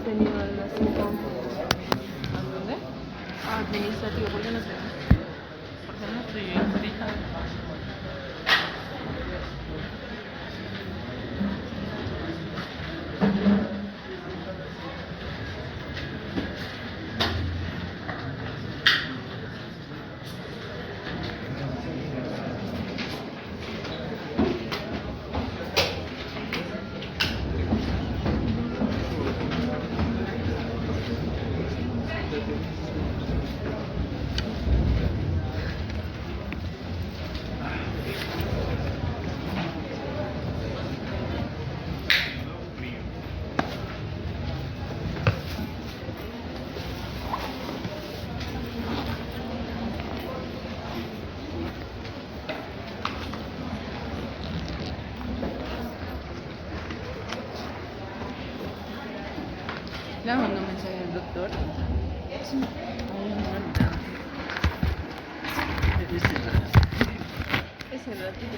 venido a las 5. ¿A dónde? Administrativo, ¿por qué no sé? Porque no estoy inscrita. Le mando un mensaje al doctor. Sí. Ese ratito.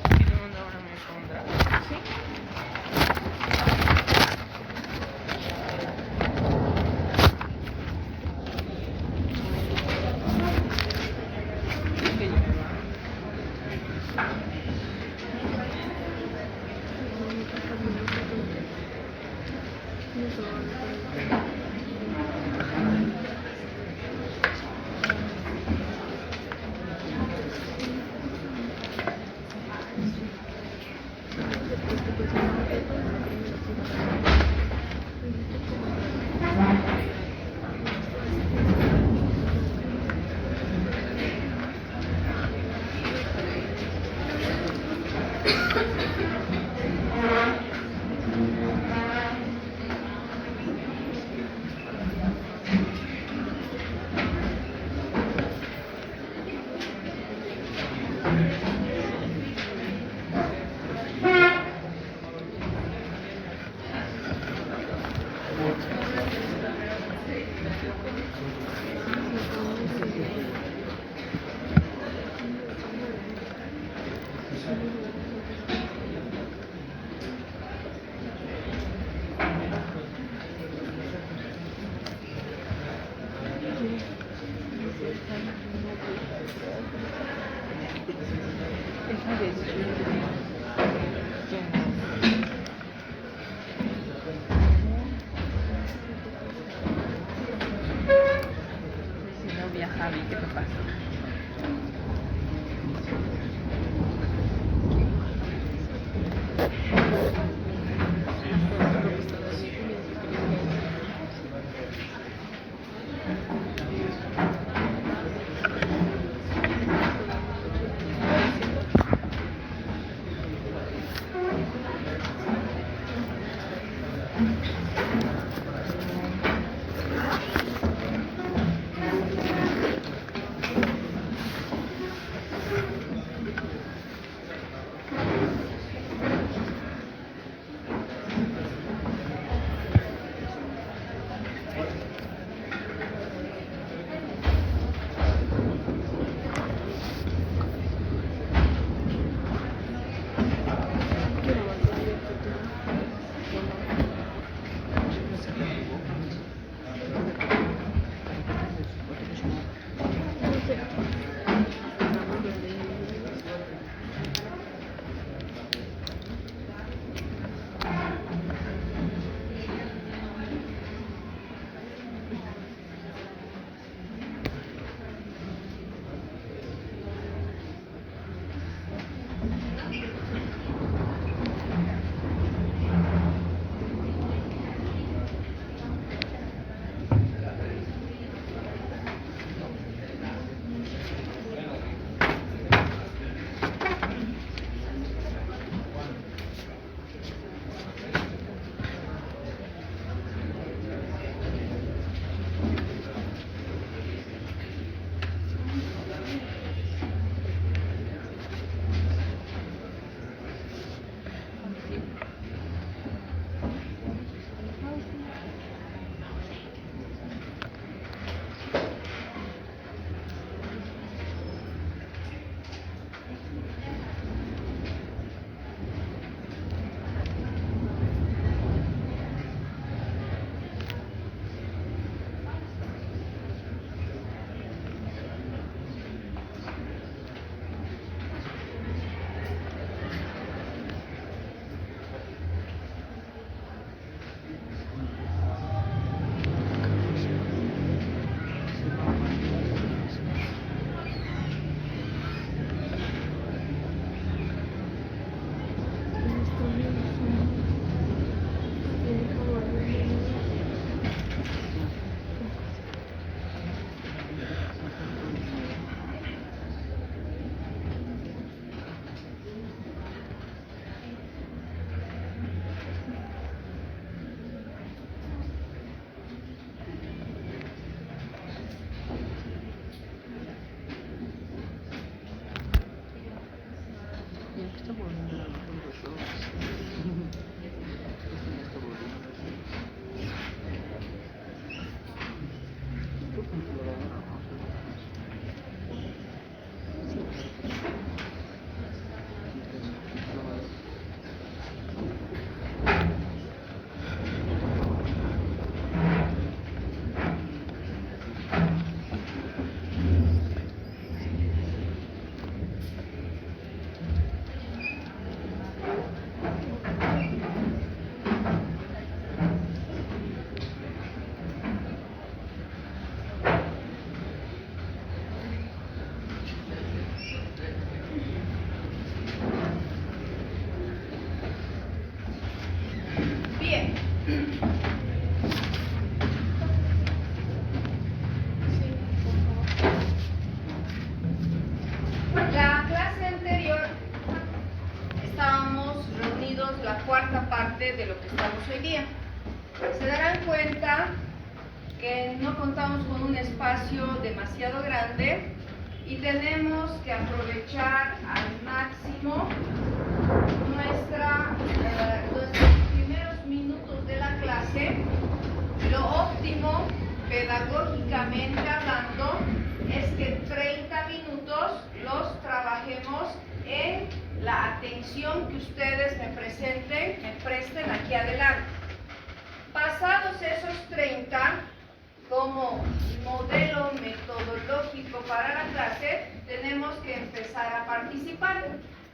Y le mando ahora me pondrá. ¿Sí? Si no viaja, ¿qué te pasa? parte de lo que estamos hoy día. Se darán cuenta que no contamos con un espacio demasiado grande y tenemos que aprovechar al máximo nuestros primeros minutos de la clase. Lo óptimo, pedagógicamente hablando, es que 30 minutos los trabajemos en la atención que ustedes me presten aquí adelante. Pasados esos 30, como modelo metodológico para la clase, tenemos que empezar a participar,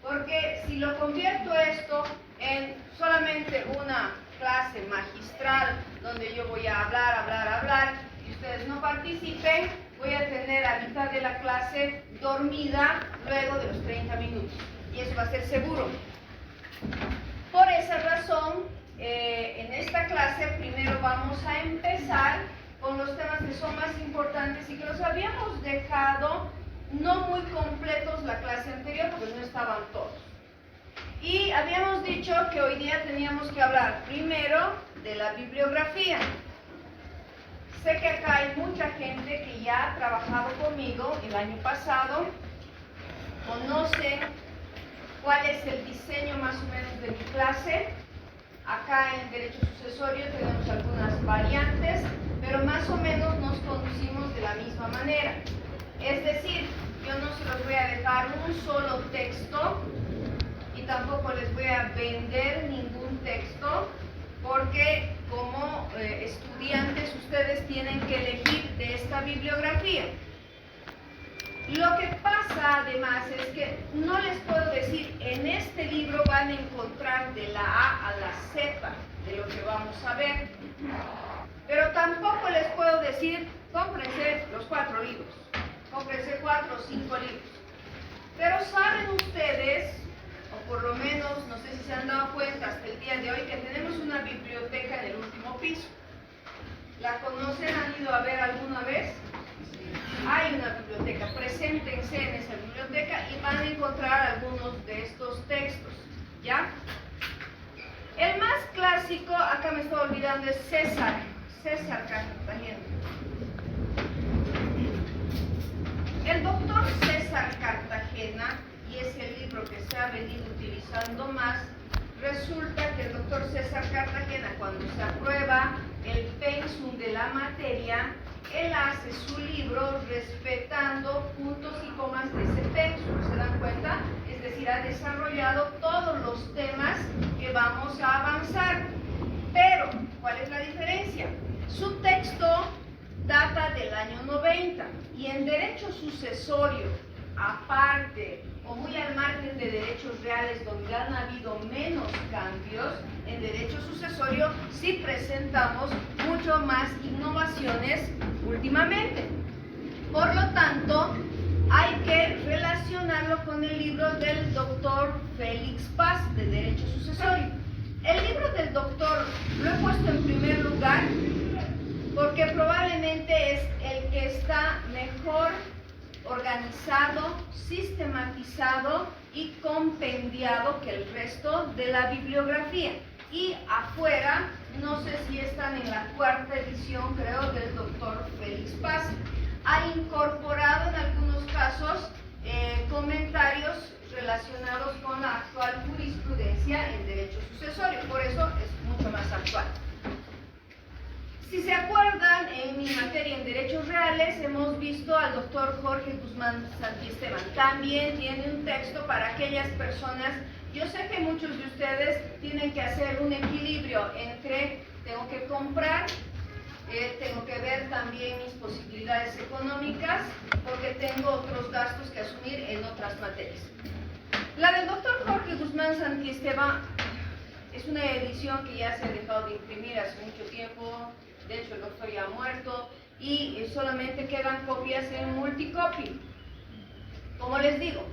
porque si lo convierto esto en solamente una clase magistral, donde yo voy a hablar, y ustedes no participen, voy a tener a mitad de la clase dormida luego de los 30 minutos, y eso va a ser seguro. Por esa razón, en esta clase primero vamos a empezar con los temas que son más importantes y que los habíamos dejado no muy completos la clase anterior porque no estaban todos. Y habíamos dicho que hoy día teníamos que hablar primero de la bibliografía. Sé que acá hay mucha gente que ya ha trabajado conmigo el año pasado, conocen cuál es el diseño más o menos de mi clase. Acá en Derecho Sucesorio tenemos algunas variantes, pero más o menos nos conducimos de la misma manera. Es decir, yo no se los voy a dejar un solo texto y tampoco les voy a vender ningún texto, porque como estudiantes ustedes tienen que elegir de esta bibliografía. Lo que pasa además es que no les puedo decir, en este libro van a encontrar de la A a la Z de lo que vamos a ver, pero tampoco les puedo decir, cómprense los 4 libros, cómprense 4 o 5 libros. Pero saben ustedes, o por lo menos, no sé si se han dado cuenta hasta el día de hoy, que tenemos una biblioteca en el último piso. ¿La conocen? ¿Han ido a ver alguna vez? Hay una biblioteca, preséntense en esa biblioteca y van a encontrar algunos de estos textos, ¿ya? El más clásico, acá me estaba olvidando, es César Cartagena. El doctor César Cartagena, y es el libro que se ha venido utilizando más, resulta que el doctor César Cartagena, cuando se aprueba el pensum de la materia, él hace su libro respetando puntos y comas de ese pensum, ¿se dan cuenta? Es decir, ha desarrollado todos los temas que vamos a avanzar. Pero, ¿cuál es la diferencia? Su texto data del año 90 y en derecho sucesorio, aparte o muy al margen de derechos reales donde han habido menos cambios, en derecho sucesorio sí presentamos mucho más innovaciones últimamente. Por lo tanto, hay que relacionarlo con el libro del doctor Félix Paz de Derecho Sucesorio. El libro del doctor lo he puesto en primer lugar porque probablemente es el que está mejor organizado, sistematizado y compendiado que el resto de la bibliografía. Y afuera, no sé si están en la 4ª edición, creo, del doctor Félix Paz. Ha incorporado en algunos casos comentarios relacionados con la actual jurisprudencia en derecho sucesorio, por eso es mucho más actual. Si se acuerdan, en mi materia en derechos reales hemos visto al doctor Jorge Guzmán Santiesteban. También tiene un texto para aquellas personas. Yo sé que muchos de ustedes tienen que hacer un equilibrio entre tengo que comprar, tengo que ver también mis posibilidades económicas, porque tengo otros gastos que asumir en otras materias. La del doctor Jorge Guzmán Santiesteban es una edición que ya se ha dejado de imprimir hace mucho tiempo. De hecho, el doctor ya ha muerto y solamente quedan copias en multicopy. Como les digo,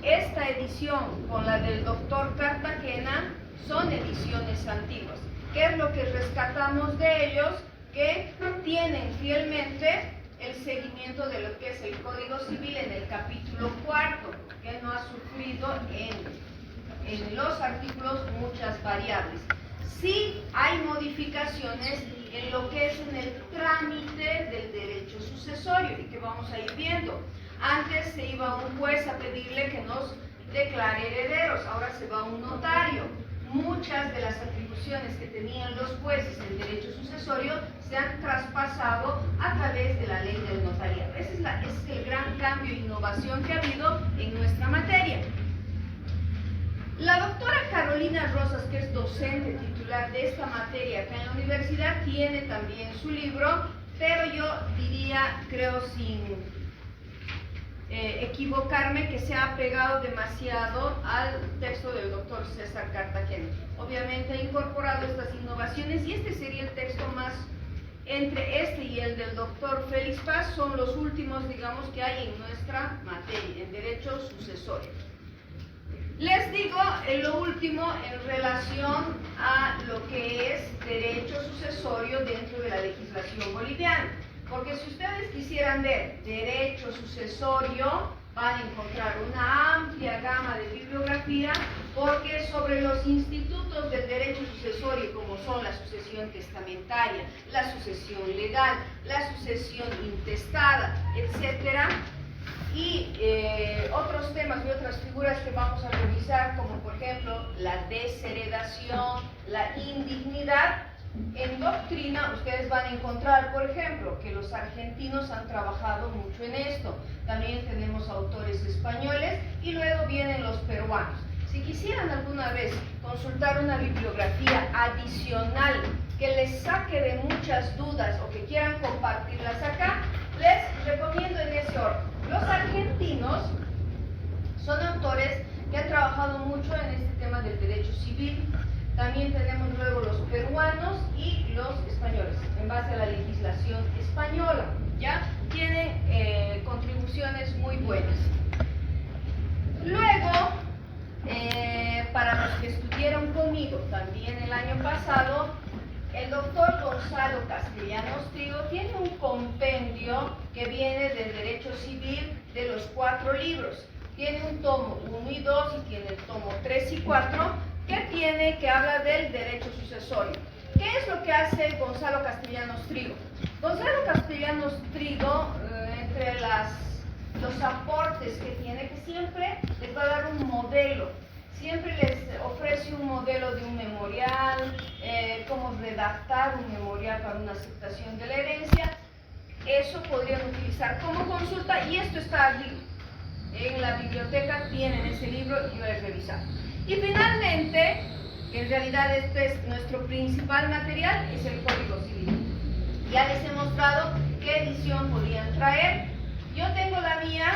esta edición con la del doctor Cartagena son ediciones antiguas. ¿Qué es lo que rescatamos de ellos? Que tienen fielmente el seguimiento de lo que es el Código Civil en el capítulo 4, que no ha sufrido en los artículos muchas variables. Sí hay modificaciones en lo que es en el trámite del derecho sucesorio y que vamos a ir viendo. Antes se iba un juez a pedirle que nos declare herederos, ahora se va un notario. Muchas de las atribuciones que tenían los jueces en derecho sucesorio se han traspasado a través de la ley del notariado. Ese es el gran cambio e innovación que ha habido en nuestra materia. La doctora Carolina Rosas, que es docente titular de esta materia acá en la universidad, tiene también su libro, pero yo diría, creo sin equivocarme, que se ha pegado demasiado al texto del doctor César Cartagena. Obviamente ha incorporado estas innovaciones y este sería el texto más, entre este y el del doctor Félix Paz, son los últimos, digamos, que hay en nuestra materia, en derecho sucesorio. Les digo lo último en relación a lo que es derecho sucesorio dentro de la legislación boliviana. Porque si ustedes quisieran ver derecho sucesorio, van a encontrar una amplia gama de bibliografía, porque sobre los institutos del derecho sucesorio, como son la sucesión testamentaria, la sucesión legal, la sucesión intestada, etcétera, y otros temas y otras figuras que vamos a revisar, como por ejemplo la desheredación, la indignidad. En doctrina ustedes van a encontrar, por ejemplo, que los argentinos han trabajado mucho en esto. También tenemos autores españoles y luego vienen los peruanos. Si quisieran alguna vez consultar una bibliografía adicional que les saque de muchas dudas o que quieran compartirlas acá, les recomiendo en ese orden. Los argentinos son autores que han trabajado mucho en este tema del derecho civil. También tenemos luego los peruanos y los españoles, en base a la legislación española, ¿ya? Tienen contribuciones muy buenas. Luego, para los que estuvieron conmigo también el año pasado, el doctor Gonzalo Castellanos Trigo tiene un compendio que viene del derecho civil de los 4 libros. Tiene un tomo 1 y 2 y tiene el tomo 3 y 4 que habla del derecho sucesorio. ¿Qué es lo que hace Gonzalo Castellanos Trigo? Gonzalo Castellanos Trigo, entre los aportes que tiene, que siempre les va a dar un modelo. Siempre les ofrece un modelo de un memorial, cómo redactar un memorial para una aceptación de la herencia. Eso podrían utilizar como consulta y esto está allí. En la biblioteca tienen ese libro y yo he revisado. Y finalmente, en realidad este es nuestro principal material, es el Código Civil. Ya les he mostrado qué edición podían traer. Yo tengo la mía,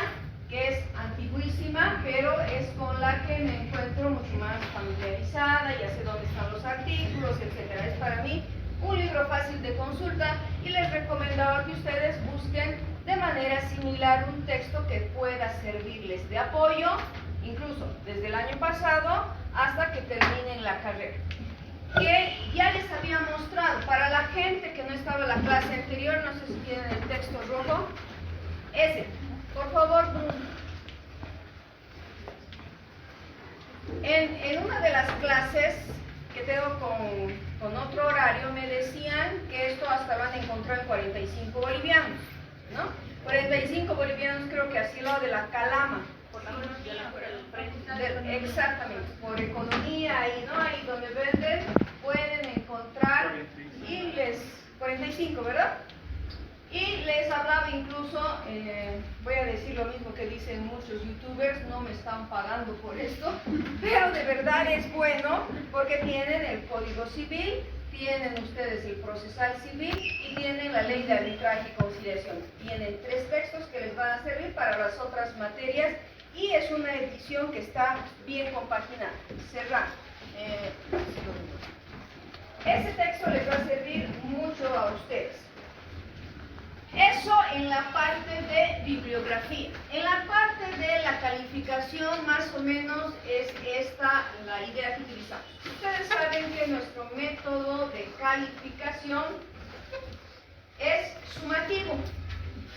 que es antiguísima, pero es con la que me encuentro mucho más familiarizada, ya sé dónde están los artículos, etc. Es para mí un libro fácil de consulta y les recomendaba que ustedes busquen de manera similar un texto que pueda servirles de apoyo, incluso desde el año pasado hasta que terminen la carrera. Que ya les había mostrado, para la gente que no estaba en la clase anterior, no sé si tienen el texto rojo, ese, por favor. En una de las clases que tengo con otro horario, me decían que esto hasta van a encontrar en 45 bolivianos, ¿no? 45 bolivianos, creo que así lo de la Calama. Exactamente, por economía, ahí, ¿no? Ahí donde venden, pueden encontrar, y 45, ¿verdad? Y les hablaba incluso, voy a decir lo mismo que dicen muchos youtubers, no me están pagando por esto, pero de verdad es bueno porque tienen el Código Civil, tienen ustedes el procesal civil y tienen la ley de arbitraje y conciliación. Tienen 3 textos que les van a servir para las otras materias y es una edición que está bien compaginada. Cerrando. Ese texto les va a servir mucho a ustedes. Eso en la parte de bibliografía. En la parte de la calificación, más o menos es esta la idea que utilizamos. Ustedes saben que nuestro método de calificación es sumativo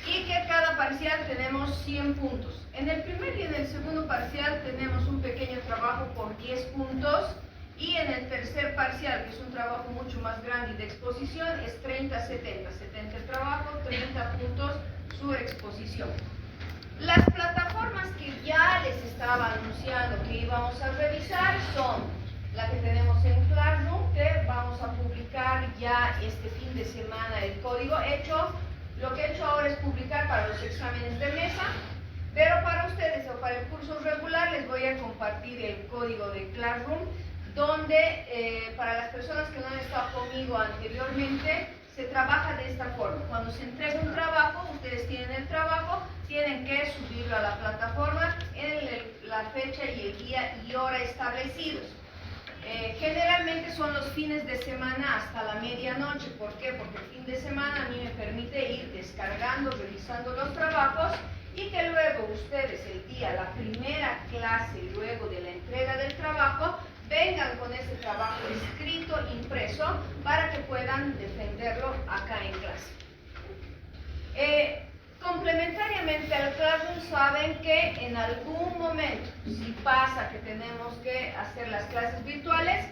y que cada parcial tenemos 100 puntos. En el primer y en el segundo parcial tenemos un pequeño trabajo por 10 puntos Y en el tercer parcial, que es un trabajo mucho más grande y de exposición, es 30-70. 70 el trabajo, 30 puntos su exposición. Las plataformas que ya les estaba anunciando que íbamos a revisar son la que tenemos en Classroom, que vamos a publicar ya este fin de semana el código hecho. Lo que he hecho ahora es publicar para los exámenes de mesa, pero para ustedes o para el curso regular les voy a compartir el código de Classroom, donde para las personas que no han estado conmigo anteriormente, se trabaja de esta forma. Cuando se entrega un trabajo, ustedes tienen el trabajo, tienen que subirlo a la plataforma en la fecha y el día y hora establecidos. Generalmente son los fines de semana hasta la medianoche. ¿Por qué? Porque el fin de semana a mí me permite ir descargando, revisando los trabajos y que luego ustedes el día, la primera clase, luego de la entrega del trabajo, vengan con ese trabajo escrito, impreso, para que puedan defenderlo acá en clase. Complementariamente al Classroom, saben que en algún momento, si pasa que tenemos que hacer las clases virtuales,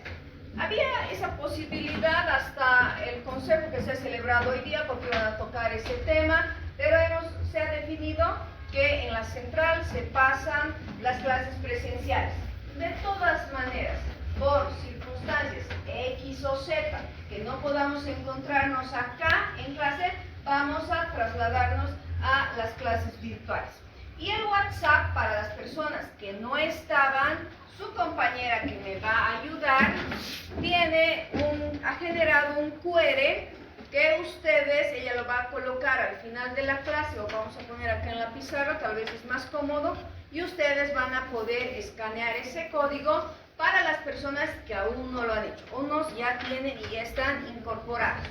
había esa posibilidad hasta el consejo que se ha celebrado hoy día, porque van a tocar ese tema, pero se ha definido que en la central se pasan las clases presenciales. De todas maneras, por circunstancias X o Z, que no podamos encontrarnos acá en clase, vamos a trasladarnos a las clases virtuales. Y el WhatsApp, para las personas que no estaban, su compañera que me va a ayudar, ha generado un QR que ella lo va a colocar al final de la clase, o vamos a poner acá en la pizarra, tal vez es más cómodo, y ustedes van a poder escanear ese código para las personas que aún no lo han hecho. Unos ya tienen y ya están incorporados.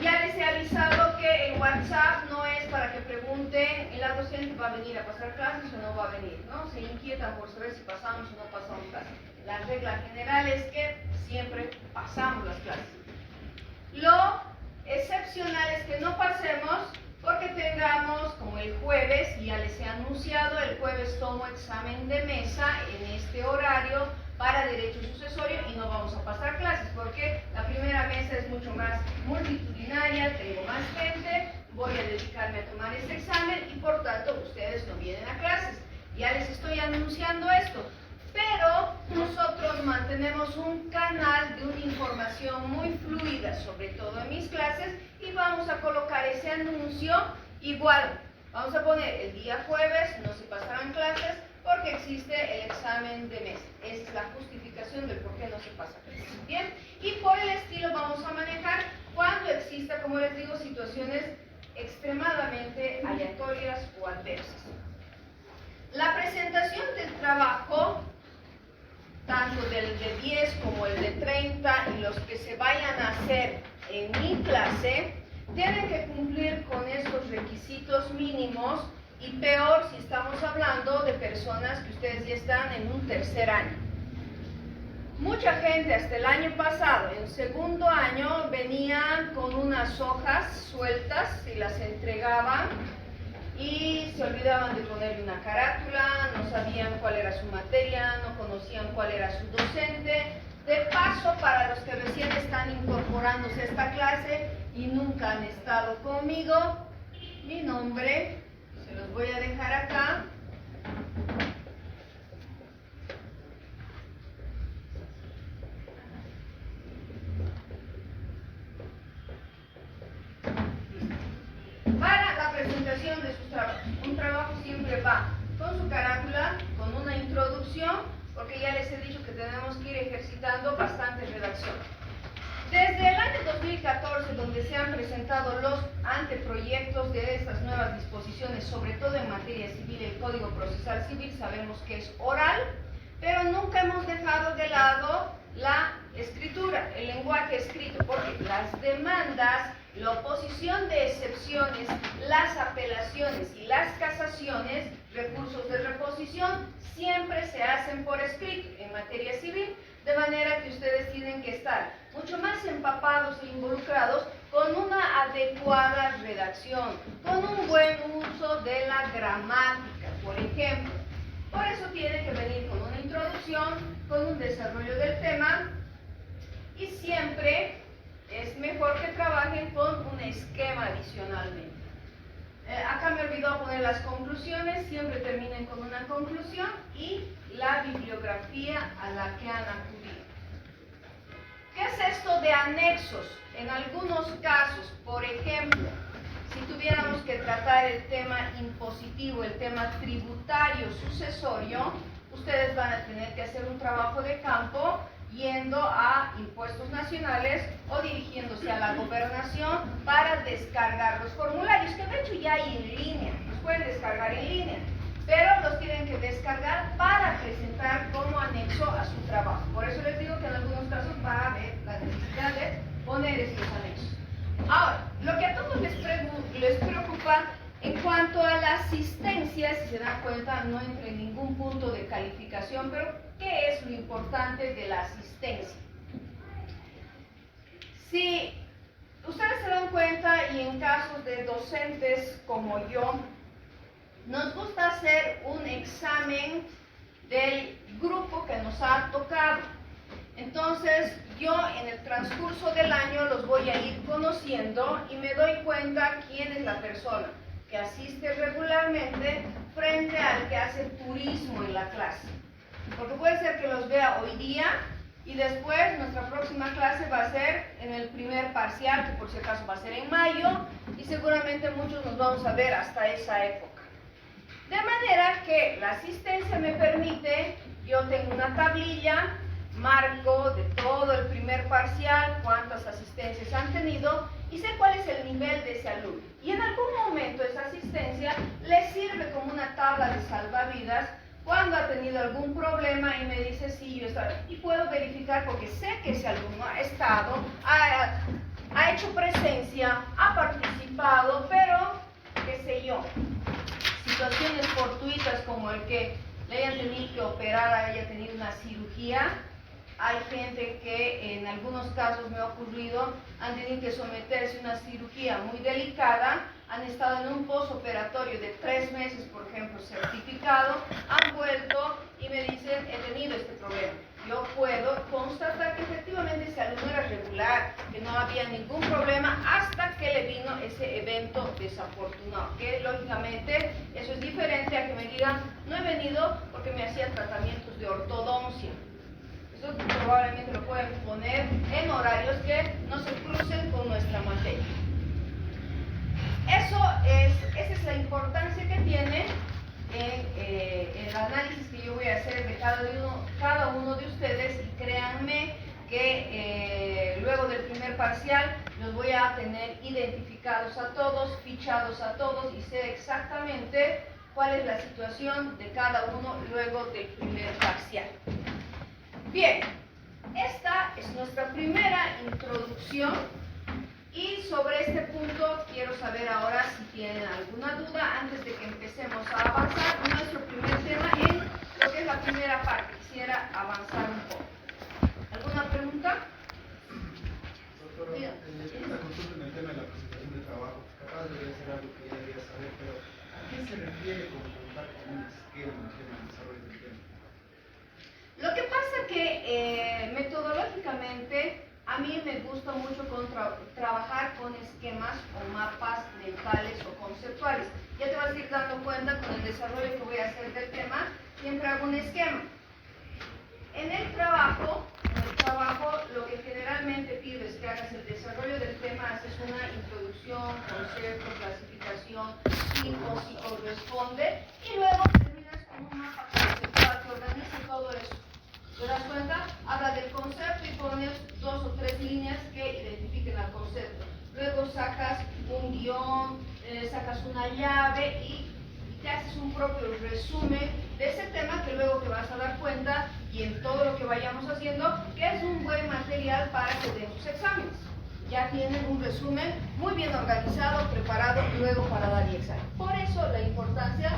Ya les he avisado que el WhatsApp no es para que pregunten, ¿la docente va a venir a pasar clases o no va a venir? ¿No? Se inquietan por saber si pasamos o no pasamos clases. La regla general es que siempre pasamos las clases. Lo excepcional es que no pasemos porque tengamos, como el jueves, ya les he anunciado, el jueves tomo examen de mesa en este horario para derecho sucesorio y no vamos a pasar clases porque la primera mesa es mucho más multitudinaria, tengo más gente, voy a dedicarme a tomar este examen y por tanto ustedes no vienen a clases. Ya les estoy anunciando esto, pero nosotros mantenemos un canal de una información muy fluida, sobre todo en mis clases, y vamos a colocar ese anuncio igual. Vamos a poner el día jueves, no se pasarán clases, porque existe el examen de mesa. Esa es la justificación del por qué no se pasa clases. Bien, y por el estilo vamos a manejar cuando exista, como les digo, situaciones extremadamente aleatorias o adversas. La presentación del trabajo, tanto del de 10 como el de 30 y los que se vayan a hacer en mi clase, tienen que cumplir con estos requisitos mínimos y peor si estamos hablando de personas que ustedes ya están en un tercer año. Mucha gente hasta el año pasado, en segundo año, venían con unas hojas sueltas y las entregaban y se olvidaban de ponerle una carátula, no sabían cuál era su materia, no conocían cuál era su docente. De paso, para los que recién están incorporándose a esta clase y nunca han estado conmigo, mi nombre, se los voy a dejar acá. Para la presentación de sus trabajos. Un trabajo siempre va con su carátula, con una introducción, porque ya les he dicho que tenemos que ir ejercitando bastante redacción. Desde el año 2014, donde se han presentado los anteproyectos de estas nuevas disposiciones, sobre todo en materia civil, el Código Procesal Civil, sabemos que es oral, pero nunca hemos dejado de lado la escritura, el lenguaje escrito, porque las demandas, la oposición de excepciones, las apelaciones y las casaciones, recursos de reposición, siempre se hacen por escrito en materia civil, de manera que ustedes tienen que estar mucho más empapados e involucrados con una adecuada redacción, con un buen uso de la gramática. Por ejemplo, Por eso tiene que venir con una introducción, con un desarrollo del tema, y siempre es mejor que trabajen con un esquema adicionalmente. Acá me olvidó poner las conclusiones, siempre terminen con una conclusión y la bibliografía a la que han acudido. ¿Qué es esto de anexos? En algunos casos, por ejemplo, si tuviéramos que tratar el tema impositivo, el tema tributario sucesorio, ustedes van a tener que hacer un trabajo de campo yendo a impuestos nacionales o dirigiéndose a la gobernación para descargar los formularios, que de hecho ya hay en línea, los pueden descargar en línea, pero los tienen que descargar para presentar como anexo a su trabajo. Por eso les digo que en algunos casos va a haber la necesidad de poner estos anexos. Ahora, lo que a todos les preocupa en cuanto a la asistencia, si se dan cuenta, no entra en ningún punto de calificación, pero ¿qué es lo importante de la asistencia? Si ustedes se dan cuenta, y en casos de docentes como yo, nos gusta hacer un examen del grupo que nos ha tocado. Entonces, yo en el transcurso del año los voy a ir conociendo y me doy cuenta quién es la persona que asiste regularmente frente al que hace turismo en la clase. Porque puede ser que los vea hoy día y después nuestra próxima clase va a ser en el primer parcial, que por si acaso va a ser en mayo, y seguramente muchos nos vamos a ver hasta esa época. De manera que la asistencia me permite, yo tengo una tablilla, marco de todo el primer parcial, cuántas asistencias han tenido y sé cuál es el nivel de ese alumno. Y en algún momento esa asistencia le sirve como una tabla de salvavidas cuando ha tenido algún problema y me dice sí, yo estaba, y puedo verificar porque sé que ese alumno ha estado, ha hecho presencia, ha participado, pero qué sé yo, situaciones fortuitas como el que le hayan tenido que operar, haya tenido una cirugía. Hay gente que en algunos casos me ha ocurrido, han tenido que someterse a una cirugía muy delicada, han estado en un postoperatorio de 3 meses, por ejemplo, certificado, han vuelto y me dicen, he tenido este problema. Yo puedo constatar que efectivamente ese alumno era regular, que no había ningún problema hasta que le vino ese evento desafortunado, que lógicamente eso es diferente a que me digan, no he venido porque me hacía tratamientos de ortodoncia. Eso probablemente lo pueden poner en horarios que no se crucen con nuestra materia. Esa es la importancia que tiene en el análisis que yo voy a hacer de cada uno de ustedes, y créanme que luego del primer parcial los voy a tener identificados a todos, fichados a todos, y sé exactamente cuál es la situación de cada uno luego del primer parcial. Bien, esta es nuestra primera introducción y sobre este punto quiero saber ahora si tienen alguna duda antes de que empecemos a avanzar en nuestro primer tema en lo que es la primera parte. Quisiera avanzar un poco. ¿Alguna pregunta? Doctora, una consulta en el tema de la presentación de trabajo. Capaz debería ser algo que ya debería saber, pero ¿a qué se refiere con contar con un esquema en el tema del desarrollo del tema? Lo que pasa que metodológicamente a mí me gusta mucho trabajar con esquemas o mapas mentales o conceptuales. Ya te vas a ir dando cuenta con el desarrollo que voy a hacer del tema, siempre hago un esquema. En el trabajo lo que generalmente pido es que hagas el desarrollo del tema, haces una introducción, concepto, clasificación, si corresponde, y luego terminas con un mapa conceptual que organiza todo eso. ¿Te das cuenta? Habla del concepto y pones 2 o 3 líneas que identifiquen al concepto. Luego sacas un guión, sacas una llave y te haces un propio resumen de ese tema que luego te vas a dar cuenta, y en todo lo que vayamos haciendo, que es un buen material para que den sus exámenes. Ya tienen un resumen muy bien organizado, preparado luego para dar el examen. Por eso la importancia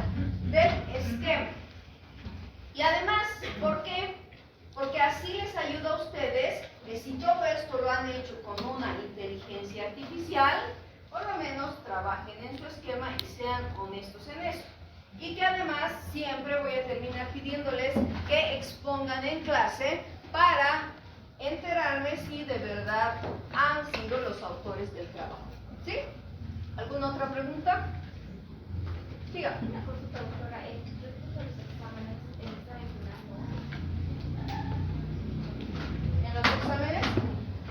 del esquema. Y además, ¿por qué? Porque así les ayuda a ustedes que si todo esto lo han hecho con una inteligencia artificial, por lo menos trabajen en su esquema y sean honestos en eso. y que además siempre voy a terminar pidiéndoles que expongan en clase para enterarme si de verdad han sido los autores del trabajo. ¿Sí? ¿Alguna otra pregunta? Diga. Una consulta, doctora. Respecto a los exámenes, el examen final. ¿En los exámenes?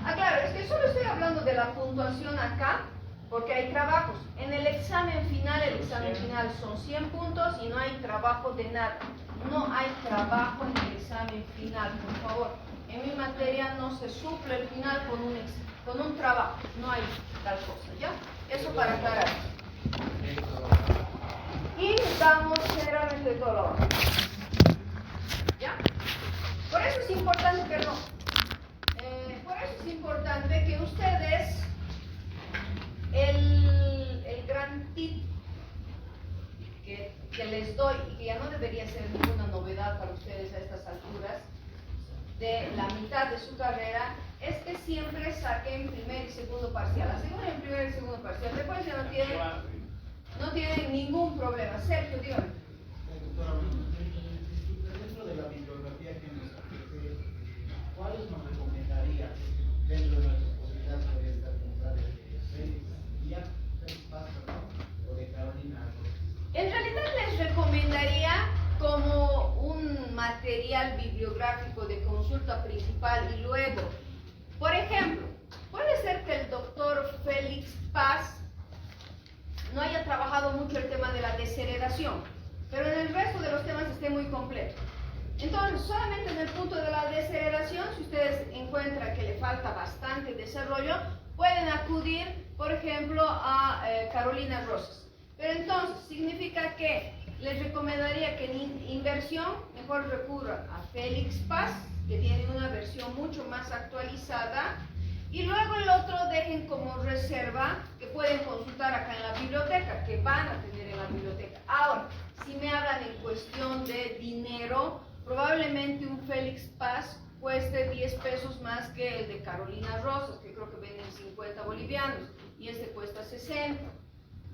Ah, claro, es que solo estoy hablando de la puntuación acá, porque hay trabajos. En el examen final son 100 puntos y no hay trabajo de nada. No hay trabajo en el examen final, por favor. En mi materia no se suple el final con un trabajo, no hay tal cosa, ¿ya? Eso para aclarar. Y damos generalmente todo lo otro. ¿Ya? Por eso es importante, perdón. Por eso es importante que ustedes, el gran tip que les doy, y que ya no debería ser ninguna novedad para ustedes a estas alturas, de la mitad de su carrera, es que siempre saquen primer y segundo parcial. Aseguren el primer y segundo parcial. Después ya no tienen ningún problema. Sergio, dígame. Doctora, dentro de la bibliografía que nos ofrece, ¿cuáles nos recomendaría dentro de nuestras posibilidades podría estar comprar Félix Paz, o de Carolina Rojas? En realidad les recomendaría como un material bibliográfico de consulta principal y luego, por ejemplo, puede ser que el doctor Félix Paz no haya trabajado mucho el tema de la desheredación, pero en el resto de los temas esté muy completo. Entonces, solamente en el punto de la desheredación, si ustedes encuentran que le falta bastante desarrollo, pueden acudir, por ejemplo, a Carolina Rosas. Pero entonces, significa que les recomendaría que en inversión mejor recurran a Félix Paz, que tiene una versión mucho más actualizada, y luego el otro dejen como reserva, que pueden consultar acá en la biblioteca, que van a tener en la biblioteca. Ahora, si me hablan en cuestión de dinero, probablemente un Félix Paz cueste 10 pesos más que el de Carolina Rosas, que creo que venden 50 bolivianos, y este cuesta 60.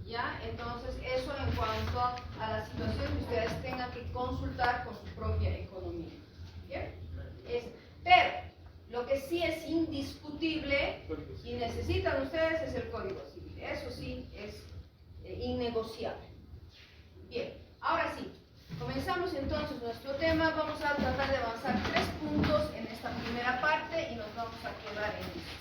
¿Ya? Entonces, eso en cuanto a la situación que ustedes tengan que consultar con su propia economía. ¿Bien? Pero, lo que sí es indiscutible y necesitan ustedes es el Código Civil. Eso sí es innegociable. Bien, ahora sí, comenzamos entonces nuestro tema. Vamos a tratar de avanzar 3 puntos en esta primera parte y nos vamos a quedar en eso.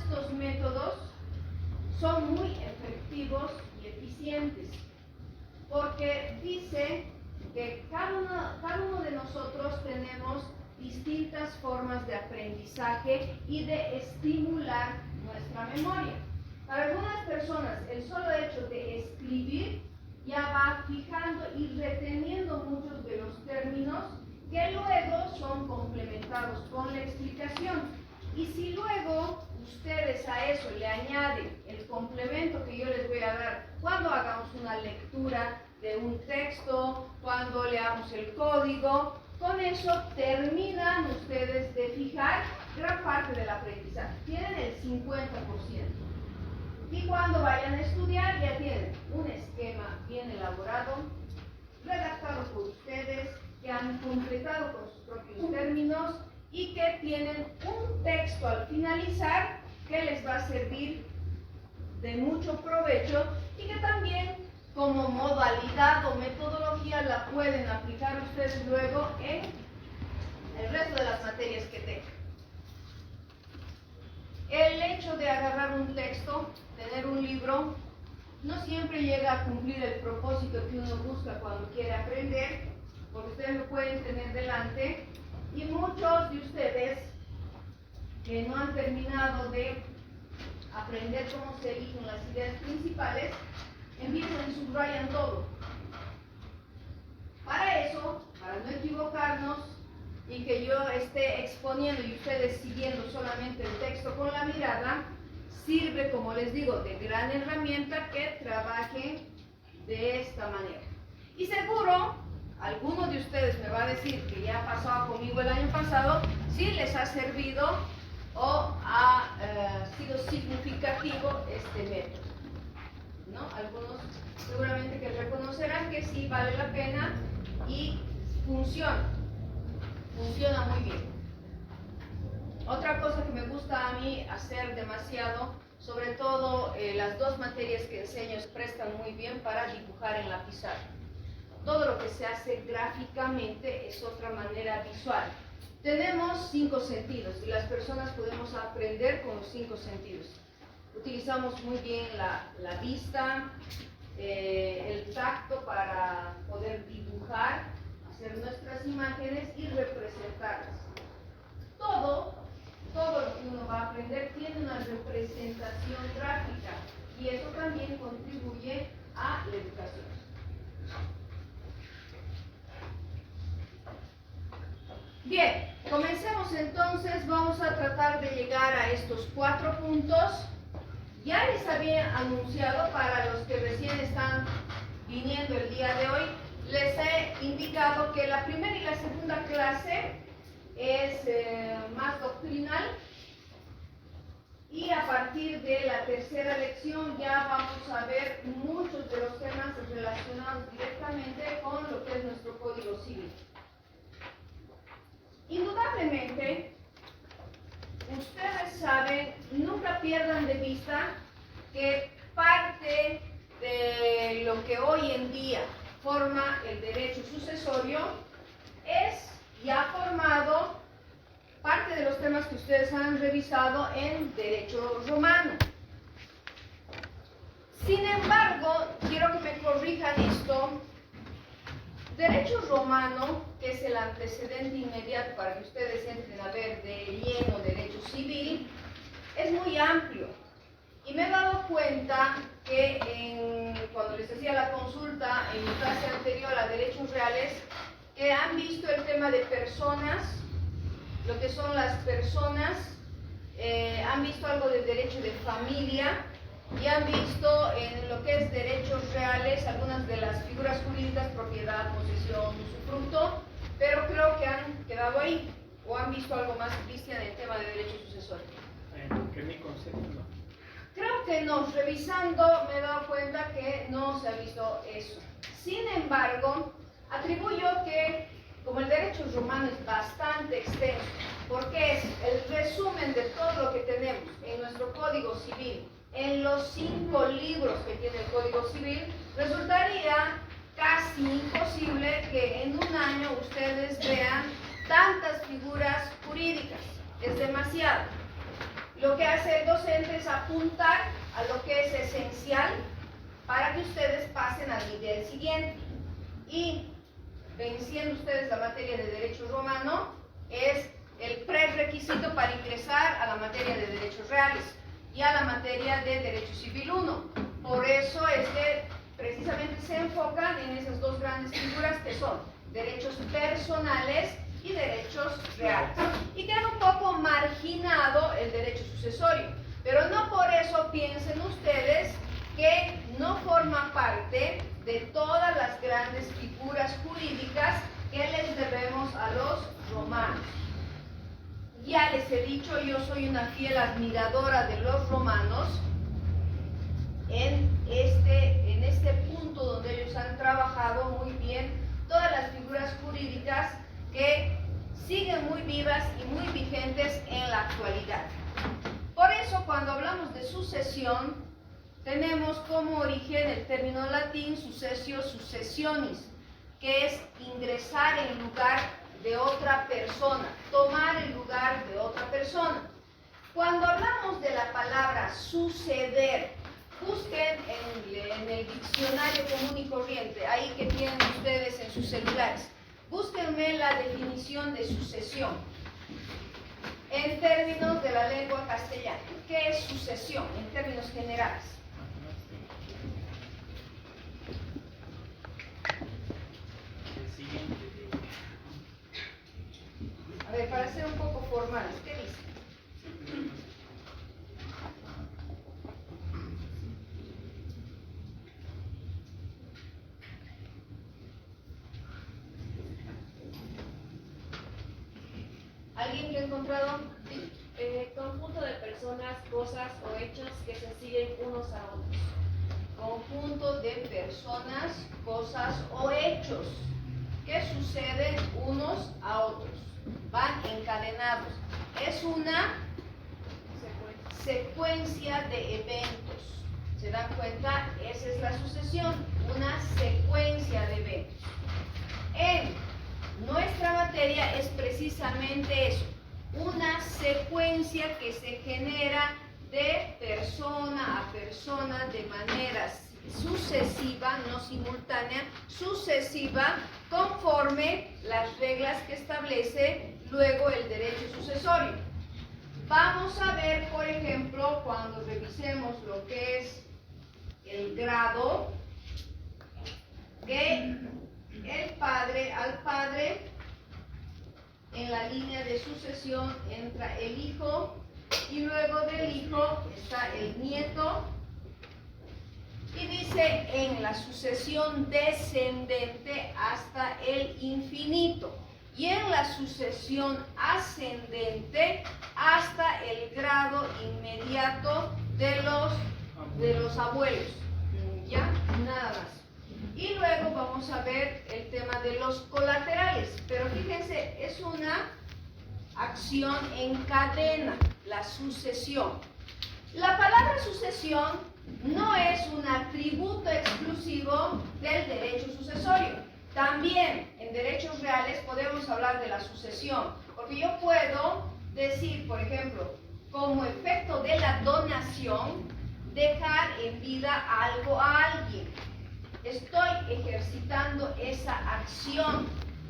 estos métodos son muy efectivos y eficientes, porque dice que cada uno de nosotros tenemos distintas formas de aprendizaje y de estimular nuestra memoria. Para algunas personas, el solo hecho de escribir ya va fijando y reteniendo muchos de los términos que luego son complementados con la explicación. Y si luego ustedes a eso le añaden el complemento que yo les voy a dar cuando hagamos una lectura de un texto, cuando leamos el código, con eso terminan ustedes de fijar gran parte del aprendizaje. Tienen el 50%. Y cuando vayan a estudiar ya tienen un esquema bien elaborado, redactado por ustedes, que han completado con sus propios términos y que tienen un texto al finalizar que les va a servir de mucho provecho y que también como modalidad o metodología la pueden aplicar ustedes luego en el resto de las materias que tengan. El hecho de agarrar un texto, tener un libro, no siempre llega a cumplir el propósito que uno busca cuando quiere aprender, porque ustedes lo pueden tener delante, y muchos de ustedes que no han terminado de aprender cómo se eligen las ideas principales, empiezan y subrayan todo. Para eso, para no equivocarnos y que yo esté exponiendo y ustedes siguiendo solamente el texto con la mirada, sirve, como les digo, de gran herramienta que trabajen de esta manera. Y seguro, alguno de ustedes me va a decir que ya ha pasado conmigo el año pasado, si les ha servido o ha sido significativo este método, ¿no? Algunos seguramente que reconocerán que sí vale la pena y funciona muy bien. Otra cosa que me gusta a mí hacer demasiado, sobre todo las dos materias que enseño se prestan muy bien para dibujar en la pizarra. Todo lo que se hace gráficamente es otra manera visual. Tenemos 5 sentidos y las personas podemos aprender con los 5 sentidos. Utilizamos muy bien la vista, el tacto para poder dibujar, hacer nuestras imágenes y representarlas. Todo lo que uno va a aprender tiene una representación gráfica y eso también contribuye a la educación. Bien, comencemos entonces. Vamos a tratar de llegar a estos 4 puntos. Ya les había anunciado para los que recién están viniendo el día de hoy, les he indicado que la primera y la segunda clase es más doctrinal y a partir de la tercera lección ya vamos a ver muchos de los temas relacionados directamente con lo que es nuestro Código Civil. Indudablemente, ustedes saben, nunca pierdan de vista que parte de lo que hoy en día forma el derecho sucesorio es ya formado parte de los temas que ustedes han revisado en derecho romano. Sin embargo, quiero que me corrijan esto. Derecho romano, que es el antecedente inmediato para que ustedes entren a ver de lleno derecho civil, es muy amplio. Y me he dado cuenta que cuando les hacía la consulta en mi clase anterior a derechos reales, que han visto el tema de personas, lo que son las personas, han visto algo de derecho de familia y han visto en lo que es derechos reales algunas de las figuras jurídicas, propiedad, posesión, usufructo, pero creo que han quedado ahí o han visto algo más, Cristian, en el tema de derecho sucesorio. Que mi concepto, ¿no? Creo que no, revisando me he dado cuenta que no se ha visto eso. Sin embargo, atribuyo que, como el derecho romano es bastante extenso, porque es el resumen de todo lo que tenemos en nuestro Código Civil, en los 5 libros que tiene el Código Civil, resultaría casi imposible que en un año ustedes vean tantas figuras jurídicas. Es demasiado. Lo que hace el docente es apuntar a lo que es esencial para que ustedes pasen al nivel siguiente. Y venciendo ustedes la materia de Derecho Romano, es el prerequisito para ingresar a la materia de Derechos Reales y a la materia de Derecho Civil 1. Por eso es que precisamente se enfocan en esas dos grandes figuras que son derechos personales y derechos reales. Y queda un poco marginado el derecho sucesorio, pero no por eso piensen ustedes que no forma parte de todas las grandes figuras jurídicas que les debemos a los romanos. Ya les he dicho, yo soy una fiel admiradora de los romanos en este punto donde ellos han trabajado muy bien todas las figuras jurídicas que siguen muy vivas y muy vigentes en la actualidad. Por eso, cuando hablamos de sucesión, tenemos como origen el término latín successio successionis, que es ingresar en lugar de otra persona, tomar el lugar de otra persona. Cuando hablamos de la palabra suceder, busquen en el diccionario común y corriente, ahí que tienen ustedes en sus celulares, búsquenme la definición de sucesión en términos de la lengua castellana. ¿Qué es sucesión en términos generales? A ver, para ser un poco formales, ¿qué dice? ¿Alguien que ha encontrado? ¿Sí? Conjunto de personas, cosas o hechos que se siguen unos a otros. Conjunto de personas, cosas o hechos que suceden unos a otros. Van encadenados. Es una secuencia de eventos. ¿Se dan cuenta? Esa es la sucesión, una secuencia de eventos. En nuestra materia es precisamente eso, una secuencia que se genera de persona a persona de manera sucesiva, no simultánea, sucesiva, conforme las reglas que establece luego el derecho sucesorio. Vamos a ver, por ejemplo, cuando revisemos lo que es el grado, que al padre en la línea de sucesión entra el hijo y luego del hijo está el nieto y dice en la sucesión descendente hasta el infinito y en la sucesión ascendente hasta el grado inmediato de los abuelos. ¿Ya? Nada más. Y luego vamos a ver el tema de los colaterales. Pero fíjense, es una acción en cadena, la sucesión. La palabra sucesión no es un atributo exclusivo del derecho sucesorio. También en derechos reales podemos hablar de la sucesión, porque yo puedo decir, por ejemplo, como efecto de la donación, dejar en vida algo a alguien. Estoy ejercitando esa acción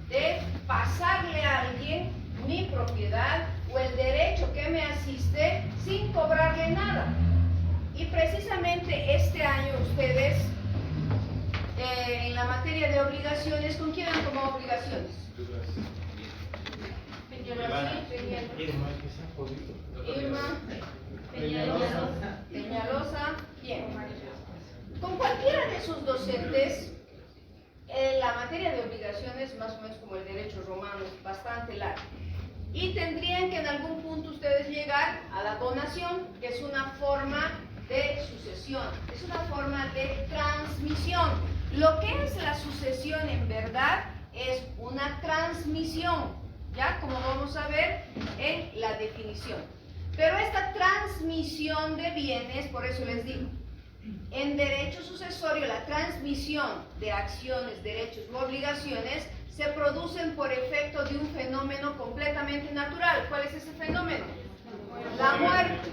de pasarle a alguien mi propiedad o el derecho que me asiste sin cobrarle nada. Y precisamente este año ustedes, en la materia de obligaciones, ¿con quién han tomado obligaciones? Irma, Peñalosa, bien. Con cualquiera de sus docentes, la materia de obligaciones, más o menos como el derecho romano, es bastante larga. Y tendrían que en algún punto ustedes llegar a la donación, que es una forma de sucesión, es una forma de transmisión. Lo que es la sucesión en verdad es una transmisión, ya como vamos a ver en la definición. Pero esta transmisión de bienes, por eso les digo, en derecho sucesorio la transmisión de acciones, derechos u obligaciones se producen por efecto de un fenómeno completamente natural. ¿Cuál es ese fenómeno? La muerte.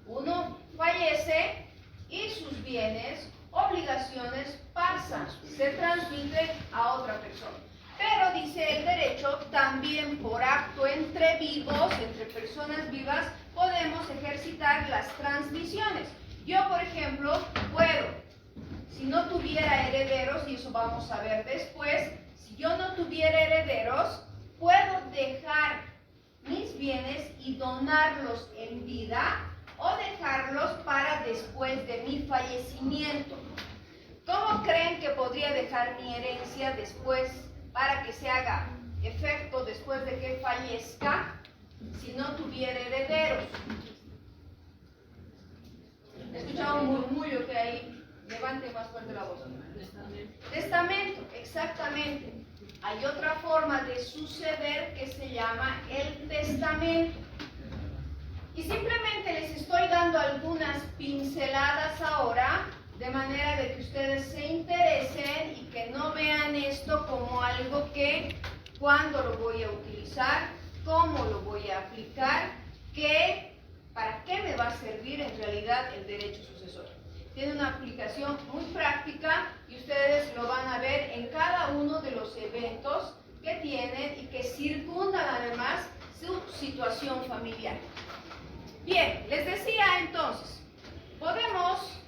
Uno fallece y sus bienes, obligaciones pasan, se transmiten a otra persona. Pero dice el derecho, también por acto entre vivos, entre personas vivas, podemos ejercitar las transmisiones. Yo, por ejemplo, puedo, si no tuviera herederos, y eso vamos a ver después, si yo no tuviera herederos, puedo dejar mis bienes y donarlos en vida o dejarlos para después de mi fallecimiento. ¿Cómo creen que podría dejar mi herencia después para que se haga efecto después de que fallezca si no tuviera herederos? He escuchado un murmullo que hay. Levante más fuerte la voz. Testamento, exactamente. Hay otra forma de suceder que se llama el testamento. Y simplemente les estoy dando algunas pinceladas ahora, de manera de que ustedes se interesen y que no vean esto como algo que, cuándo lo voy a utilizar, cómo lo voy a aplicar, para qué me va a servir en realidad el derecho sucesorio. Tiene una aplicación muy práctica y ustedes lo van a ver en cada uno de los eventos que tienen y que circundan además su situación familiar. Bien, les decía entonces, podemos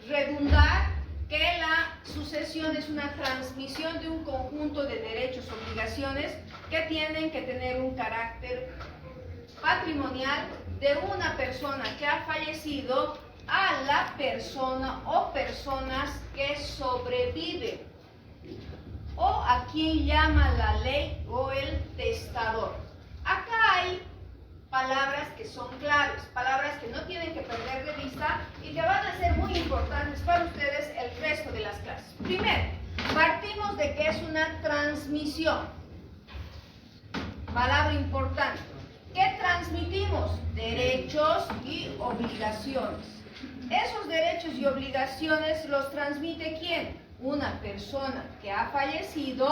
redundar que la sucesión es una transmisión de un conjunto de derechos y obligaciones que tienen que tener un carácter patrimonial de una persona que ha fallecido a la persona o personas que sobreviven, o a quien llama la ley o el testador. Acá hay palabras que son claves, palabras que no tienen que perder de vista y que van a ser muy importantes para ustedes el resto de las clases. Primero, partimos de que es una transmisión. Palabra importante. ¿Qué transmitimos? Derechos y obligaciones. Esos derechos y obligaciones los transmite ¿quién? Una persona que ha fallecido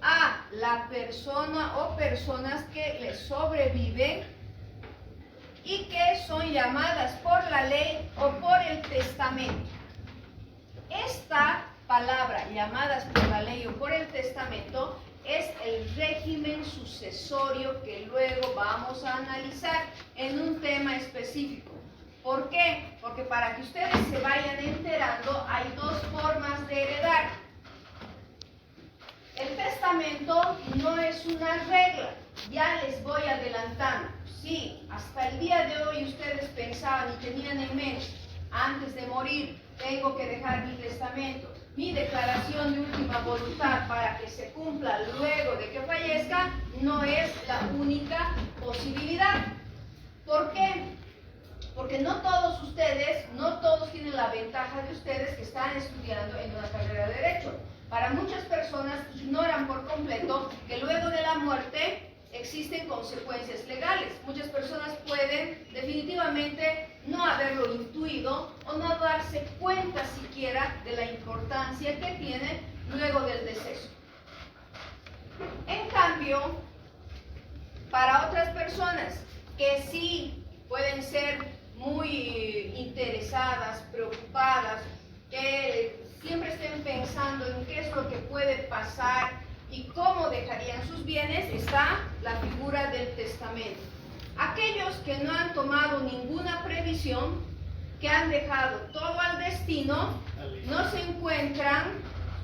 a la persona o personas que le sobreviven y que son llamadas por la ley o por el testamento. Esta palabra, llamadas por la ley o por el testamento, es el régimen sucesorio que luego vamos a analizar en un tema específico. ¿Por qué? Porque para que ustedes se vayan enterando, hay dos formas de heredar. El testamento no es una regla, ya les voy adelantando. Sí, hasta el día de hoy ustedes pensaban y tenían en mente, antes de morir, tengo que dejar mi testamento, mi declaración de última voluntad para que se cumpla luego de que fallezca, no es la única posibilidad. ¿Por qué? Porque no todos ustedes, no todos tienen la ventaja de ustedes que están estudiando en una carrera de Derecho. Para muchas personas ignoran por completo que luego de la muerte existen consecuencias legales. Muchas personas pueden definitivamente no haberlo intuido o no darse cuenta siquiera de la importancia que tiene luego del deceso. En cambio, para otras personas que sí pueden ser muy interesadas, preocupadas, que siempre estén pensando en qué es lo que puede pasar y cómo dejarían sus bienes, está la figura del testamento. Aquellos que no han tomado ninguna previsión, que han dejado todo al destino, no se encuentran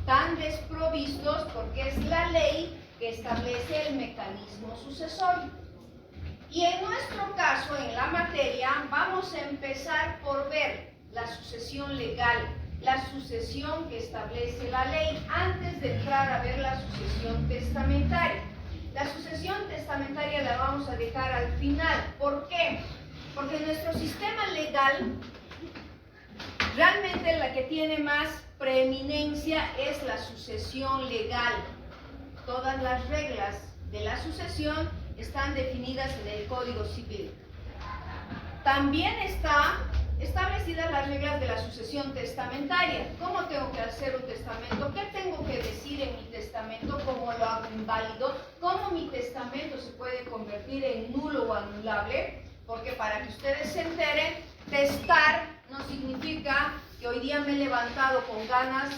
tan desprovistos porque es la ley que establece el mecanismo sucesorio. Y en nuestro caso, en la materia, vamos a empezar por ver la sucesión legal, la sucesión que establece la ley, antes de entrar a ver la sucesión testamentaria. La sucesión testamentaria la vamos a dejar al final. ¿Por qué? Porque nuestro sistema legal, realmente la que tiene más preeminencia es la sucesión legal. Todas las reglas de la sucesión están definidas en el Código Civil. También están establecidas las reglas de la sucesión testamentaria. ¿Cómo tengo que hacer un testamento? ¿Qué tengo que decir en mi testamento? ¿Cómo lo hago inválido? ¿Cómo mi testamento se puede convertir en nulo o anulable? Porque para que ustedes se enteren, testar no significa que hoy día me he levantado con ganas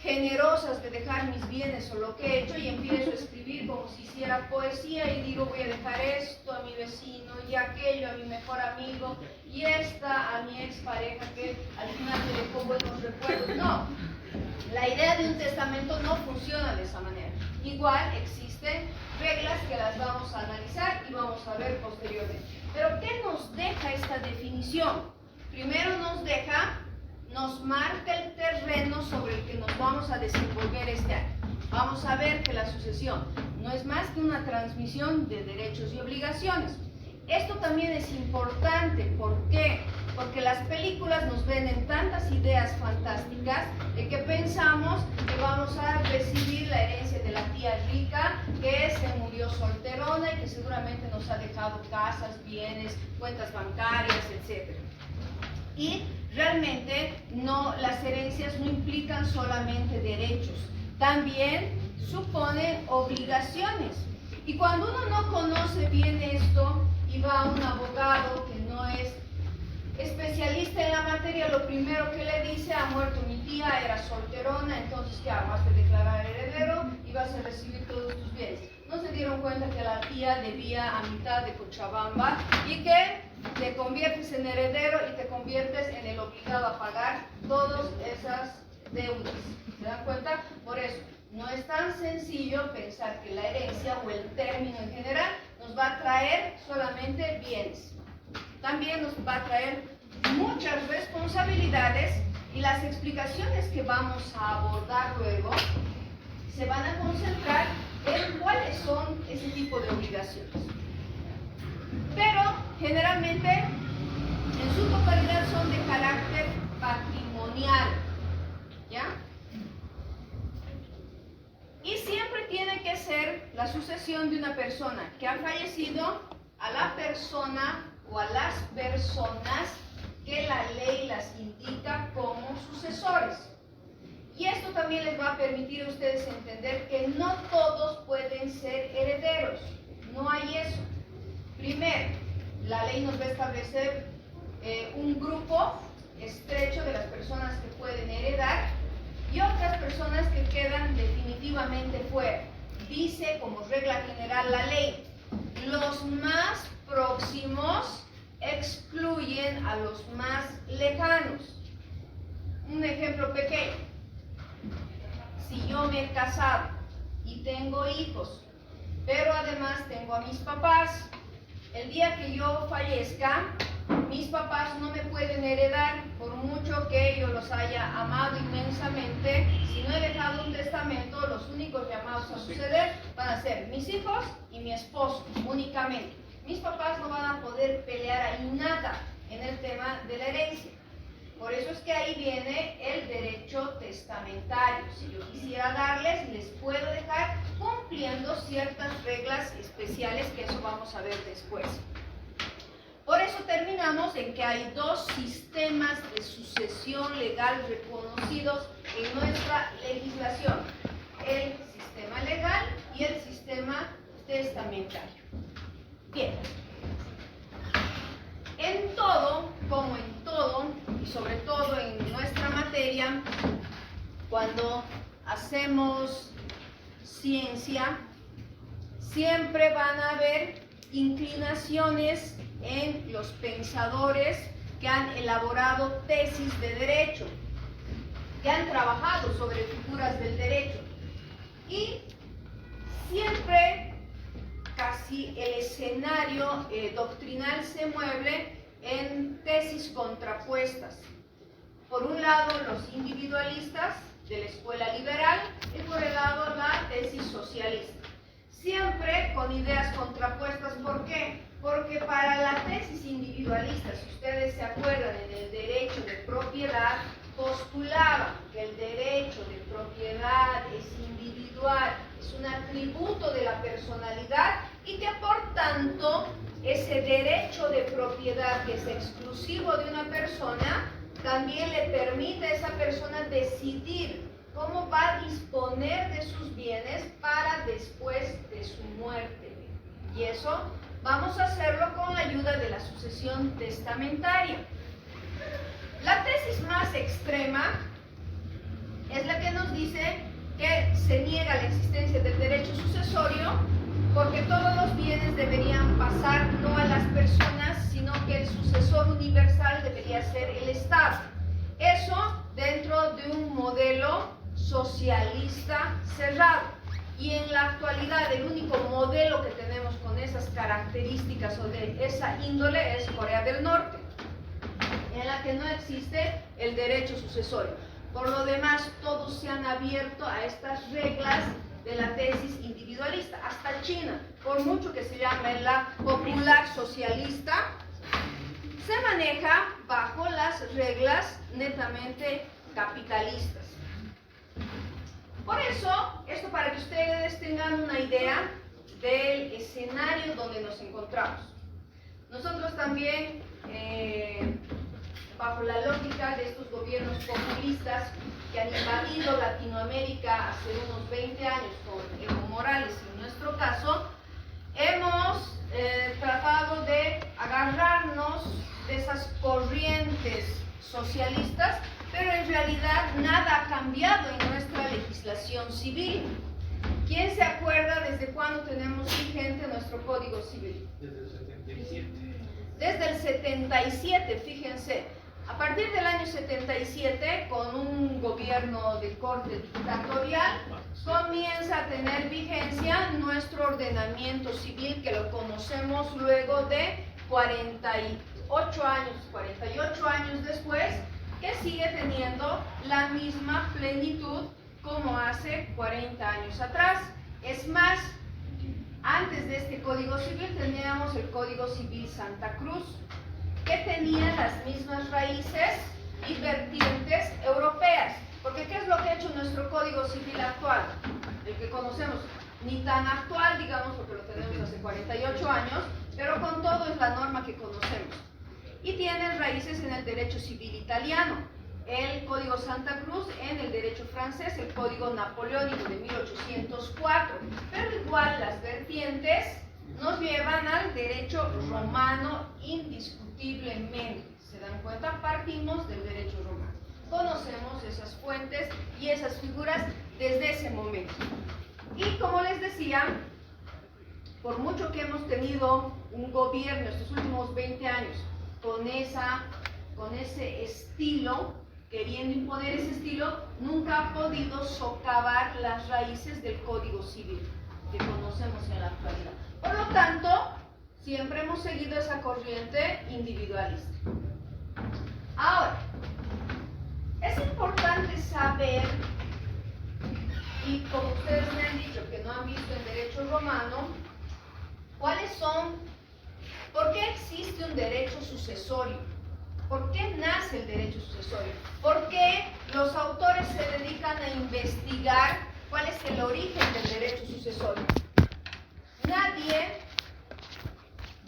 generosas de dejar mis bienes o lo que he hecho y empiezo a escribir como si hiciera poesía y digo voy a dejar esto a mi vecino y aquello a mi mejor amigo y esta a mi expareja que al final me dejó buenos recuerdos. No, la idea de un testamento no funciona de esa manera. Igual existen reglas que las vamos a analizar y vamos a ver posteriormente. Pero ¿qué nos deja esta definición? Primero nos marca el terreno sobre el que nos vamos a desenvolver este año. Vamos a ver que la sucesión no es más que una transmisión de derechos y obligaciones. Esto también es importante, ¿por qué? Porque las películas nos venden tantas ideas fantásticas de que pensamos que vamos a recibir la herencia de la tía rica que se murió solterona y que seguramente nos ha dejado casas, bienes, cuentas bancarias, etc. Y realmente no, las herencias no implican solamente derechos, también suponen obligaciones. Y cuando uno no conoce bien esto y va a un abogado que no es especialista en la materia, lo primero que le dice: ha muerto mi tía, era solterona, entonces ¿qué hago? Vas a declarar heredero y vas a recibir todos tus bienes. No se dieron cuenta que la tía debía a mitad de Cochabamba y que te conviertes en heredero y te conviertes en el obligado a pagar todas esas deudas. ¿Se dan cuenta? Por eso, no es tan sencillo pensar que la herencia o el término en general nos va a traer solamente bienes. También nos va a traer muchas responsabilidades y las explicaciones que vamos a abordar luego se van a concentrar en cuáles son ese tipo de obligaciones. Pero generalmente en su totalidad son de carácter patrimonial, ¿ya? Y siempre tiene que ser la sucesión de una persona que ha fallecido a la persona o a las personas que la ley las indica como sucesores. Y esto también les va a permitir a ustedes entender que no todos pueden ser herederos. No hay eso. Primero, la ley nos va a establecer un grupo estrecho de las personas que pueden heredar y otras personas que quedan definitivamente fuera. Dice como regla general la ley: los más próximos excluyen a los más lejanos. Un ejemplo pequeño: si yo me he casado y tengo hijos, pero además tengo a mis papás, el día que yo fallezca, mis papás no me pueden heredar, por mucho que yo los haya amado inmensamente. Si no he dejado un testamento, los únicos llamados a suceder van a ser mis hijos y mi esposo, únicamente. Mis papás no van a poder pelear ahí nada en el tema de la herencia. Por eso es que ahí viene el derecho testamentario. Si yo quisiera darles, les puedo dejar cumpliendo ciertas reglas especiales, que eso vamos a ver después. Por eso terminamos en que hay dos sistemas de sucesión legal reconocidos en nuestra legislación: el sistema legal y el sistema testamentario. Bien, en todo, como en todo, y sobre todo en nuestra materia, cuando hacemos ciencia, siempre van a haber inclinaciones en los pensadores que han elaborado tesis de derecho, que han trabajado sobre figuras del derecho. Y siempre, casi el escenario doctrinal se mueve en tesis contrapuestas. Por un lado, los individualistas de la escuela liberal y por el lado la tesis socialista. Siempre con ideas contrapuestas. ¿Por qué? Porque para la tesis individualista, si ustedes se acuerdan, en el derecho de propiedad, postulaba que el derecho de propiedad es individual, es un atributo de la personalidad y que por tanto ese derecho de propiedad, que es exclusivo de una persona, también le permite a esa persona decidir cómo va a disponer de sus bienes para después de su muerte. Y eso vamos a hacerlo con la ayuda de la sucesión testamentaria. La tesis más extrema es la que nos dice que se niega la existencia del derecho sucesorio porque todos los bienes deberían pasar no a las personas, sino que el sucesor universal debería ser el Estado. Eso dentro de un modelo socialista cerrado. Y en la actualidad el único modelo que tenemos con esas características o de esa índole es Corea del Norte, en la que no existe el derecho sucesorio. Por lo demás, todos se han abierto a estas reglas de la tesis individualista. Hasta China, por mucho que se llame la popular socialista, se maneja bajo las reglas netamente capitalistas. Por eso, esto para que ustedes tengan una idea del escenario donde nos encontramos. Nosotros también, bajo la lógica de estos gobiernos populistas que han invadido Latinoamérica hace unos 20 años con Evo Morales, en nuestro caso, hemos tratado de agarrarnos de esas corrientes socialistas, pero en realidad nada ha cambiado en nuestra legislación civil. ¿Quién se acuerda desde cuándo tenemos vigente nuestro Código Civil? Desde el 77. Desde el 77, fíjense. A partir del año 77, con un gobierno de corte dictatorial, comienza a tener vigencia nuestro ordenamiento civil, que lo conocemos luego de 48 años después, que sigue teniendo la misma plenitud como hace 40 años atrás. Es más, antes de este Código Civil teníamos el Código Civil Santa Cruz, que tenía las mismas raíces y vertientes europeas. Porque ¿qué es lo que ha hecho nuestro Código Civil actual? El que conocemos, ni tan actual, digamos, porque lo tenemos hace 48 años, pero con todo es la norma que conocemos. Y tiene raíces en el derecho civil italiano, el Código Santa Cruz en el derecho francés, el Código Napoleónico de 1804. Pero igual las vertientes nos llevan al derecho romano indiscutiblemente. ¿Se dan cuenta? Partimos del derecho romano. Conocemos esas fuentes y esas figuras desde ese momento. Y como les decía, por mucho que hemos tenido un gobierno estos últimos 20 años con ese estilo, queriendo imponer ese estilo, nunca ha podido socavar las raíces del Código Civil que conocemos en la actualidad. Por lo tanto, siempre hemos seguido esa corriente individualista. Ahora, es importante saber, y como ustedes me han dicho que no han visto el derecho romano, ¿por qué existe un derecho sucesorio? ¿Por qué nace el derecho sucesorio? ¿Por qué los autores se dedican a investigar cuál es el origen del derecho sucesorio? Nadie,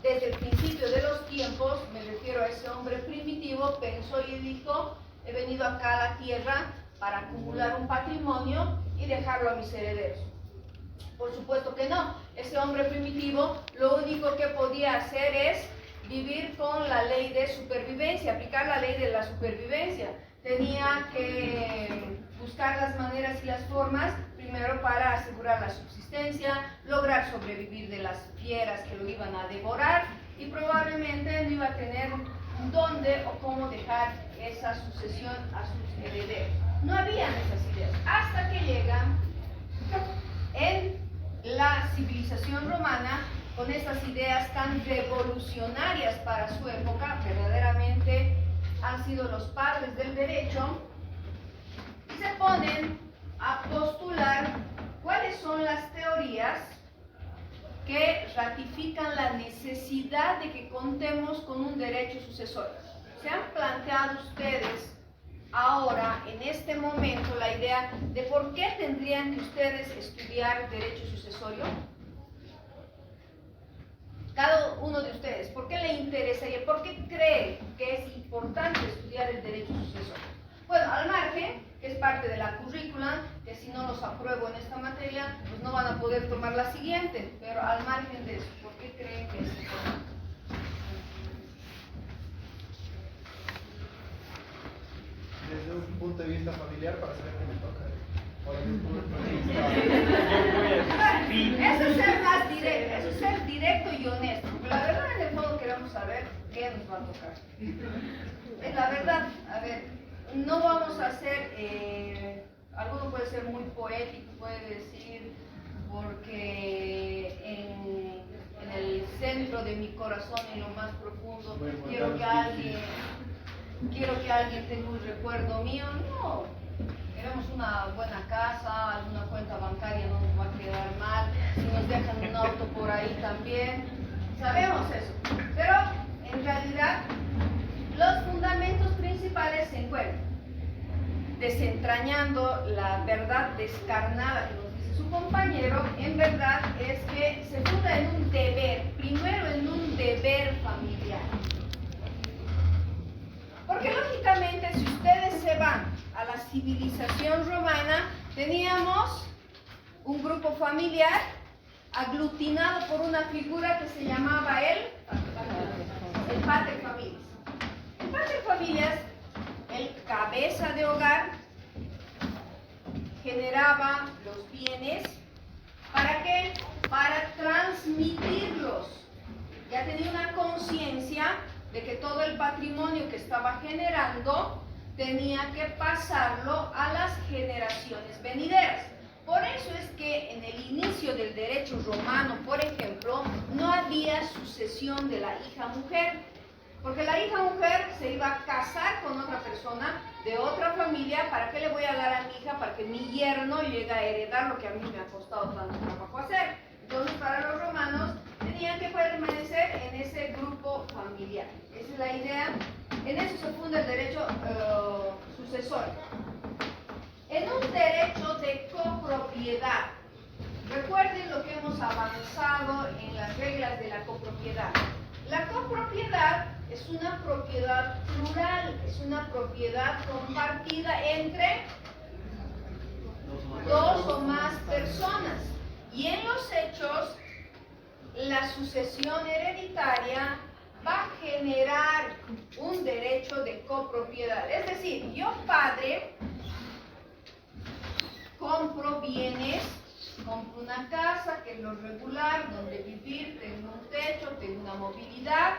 desde el principio de los tiempos, me refiero a ese hombre primitivo, pensó y dijo: he venido acá a la tierra para acumular un patrimonio y dejarlo a mis herederos. Por supuesto que no. Ese hombre primitivo lo único que podía hacer es vivir con la ley de supervivencia, aplicar la ley de la supervivencia. Tenía que buscar las maneras y las formas, primero para asegurar la subsistencia, lograr sobrevivir de las fieras que lo iban a devorar, y probablemente no iba a tener dónde o cómo dejar esa sucesión a sus herederos. No habían esas ideas, hasta que llegan en la civilización romana con esas ideas tan revolucionarias para su época. Verdaderamente han sido los padres del derecho, y se ponen a postular cuáles son las teorías que ratifican la necesidad de que contemos con un derecho sucesorio. ¿Se han planteado ustedes ahora, en este momento, la idea de por qué tendrían que ustedes estudiar derecho sucesorio? Cada uno de ustedes, ¿por qué le interesaría? ¿Por qué cree que es importante estudiar el derecho sucesorio? Bueno, al margen, que es parte de la currícula, que si no los apruebo en esta materia, pues no van a poder tomar la siguiente, pero al margen de eso, ¿por qué creen que es importante? desde un punto de vista familiar para saber qué me toca. O desde un punto de vista... Eso es ser más directo, eso es ser directo y honesto. Pero la verdad, en el fondo queremos saber qué nos va a tocar. Es la verdad, a ver, no vamos a hacer, alguno puede ser muy poético, puede decir, porque en el centro de mi corazón, en lo más profundo, quiero que alguien tenga un recuerdo mío. No, queremos una buena casa, alguna cuenta bancaria no nos va a quedar mal, si nos dejan un auto por ahí también, sabemos eso. Pero en realidad los fundamentos principales se encuentran desentrañando la verdad descarnada que nos dice su compañero. En verdad es que se funda en un deber, primero en un deber familiar. Porque lógicamente, si ustedes se van a la civilización romana, teníamos un grupo familiar aglutinado por una figura que se llamaba el pater familias. El pater familias, el cabeza de hogar, generaba los bienes. ¿Para qué? Para transmitirlos. Ya tenía una conciencia de que todo el patrimonio que estaba generando tenía que pasarlo a las generaciones venideras. Por eso es que en el inicio del derecho romano, por ejemplo, no había sucesión de la hija mujer, porque la hija mujer se iba a casar con otra persona de otra familia. ¿Para qué le voy a dar a mi hija? Para que mi yerno llegue a heredar lo que a mí me ha costado tanto trabajo hacer. Entonces, para los romanos tenían que permanecer en ese grupo familiar. Esa es la idea. En eso se funda el derecho sucesorio. En un derecho de copropiedad, recuerden lo que hemos avanzado en las reglas de la copropiedad. La copropiedad es una propiedad plural, es una propiedad compartida entre dos o más personas. Y en los hechos, la sucesión hereditaria va a generar un derecho de copropiedad. Es decir, yo, padre, compro bienes, compro una casa, que es lo regular, donde vivir, tengo un techo, tengo una movilidad,